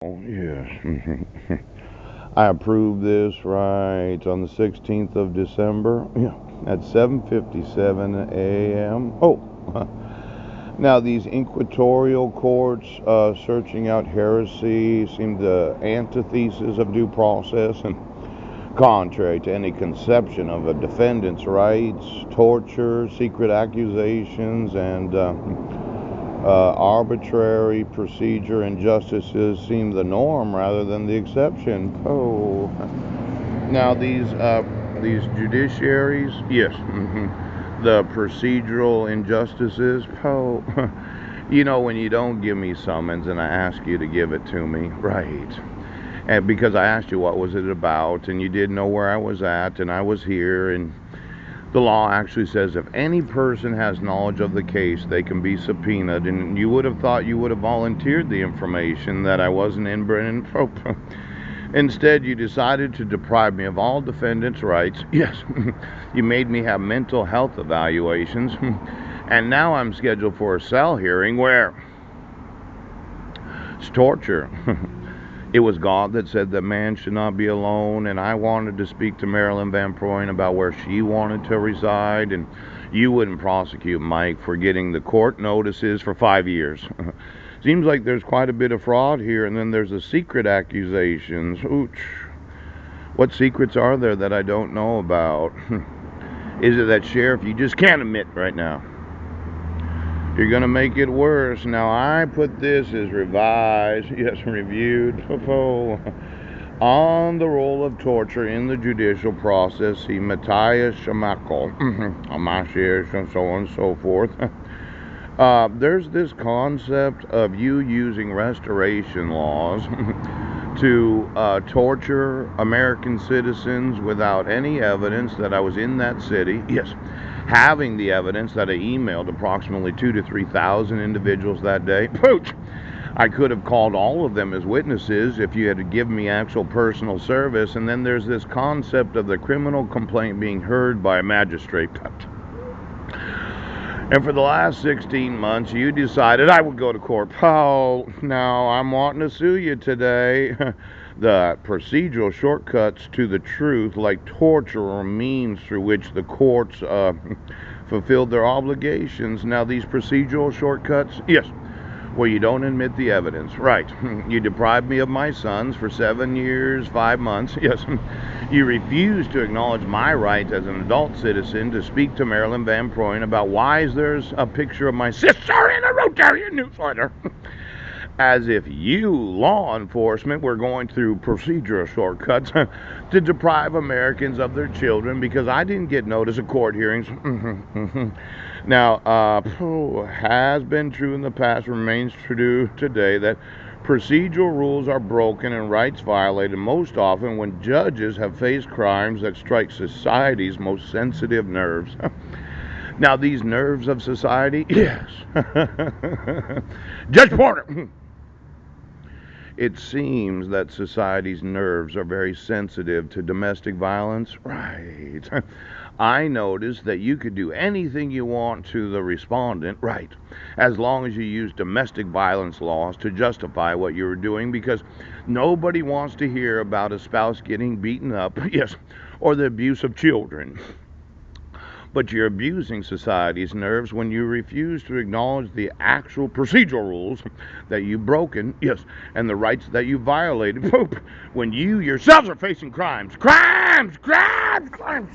Oh, yes. I approved this right on the 16th of December. Yeah, at 7:57 a.m. Oh, now these inquisitorial courts searching out heresy seem the antithesis of due process and contrary to any conception of a defendant's rights, torture, secret accusations, and arbitrary procedure and justices seem the norm rather than the exception. Oh, now these judiciaries, yes, the procedural injustices. Oh, you know when you don't give me summons and I ask you to give it to me, right? And because I asked you what was it about, and you didn't know where I was at, and I was here, and the law actually says if any person has knowledge of the case, they can be subpoenaed. And you would have thought you would have volunteered the information that I wasn't in Brennan. Instead, you decided to deprive me of all defendants' rights. Yes, you made me have mental health evaluations. And now I'm scheduled for a cell hearing where it's torture. It was God that said that man should not be alone, and I wanted to speak to Marilyn Van Proyn about where she wanted to reside, and you wouldn't prosecute Mike for getting the court notices for 5 years. Seems like there's quite a bit of fraud here, and then there's the secret accusations. Ooch. What secrets are there that I don't know about? Is it that, Sheriff, you just can't admit right now? You're going to make it worse. Now, I put this as revised, yes, reviewed, on the role of torture in the judicial process. See Matthias Schmackel, Amashiach, and so on and so forth. There's this concept of you using restoration laws to torture American citizens without any evidence that I was in that city. Yes, having the evidence that I emailed approximately 2,000 to 3,000 individuals that day. Pooch! I could have called all of them as witnesses if you had given me actual personal service. And then there's this concept of the criminal complaint being heard by a magistrate. And for the last 16 months, you decided I would go to court. Oh, now I'm wanting to sue you today. The procedural shortcuts to the truth, like torture or means through which the courts fulfilled their obligations. Now, these procedural shortcuts, yes, well, you don't admit the evidence. Right. You deprived me of my sons for 7 years, 5 months. Yes. You refuse to acknowledge my right as an adult citizen to speak to Marilyn Van Proyn about why there's a picture of my sister in a Rotarian newsletter. As if you, law enforcement, were going through procedural shortcuts to deprive Americans of their children because I didn't get notice of court hearings. Now, has been true in the past, remains true today, that procedural rules are broken and rights violated most often when judges have faced crimes that strike society's most sensitive nerves. Now, these nerves of society, yes. Judge Porter! It seems that society's nerves are very sensitive to domestic violence. Right. I noticed that you could do anything you want to the respondent, right, as long as you use domestic violence laws to justify what you were doing, because nobody wants to hear about a spouse getting beaten up, yes, or the abuse of children. But you're abusing society's nerves when you refuse to acknowledge the actual procedural rules that you've broken, yes, and the rights that you violated, when you yourselves are facing crimes. Crimes! Crimes! Crimes!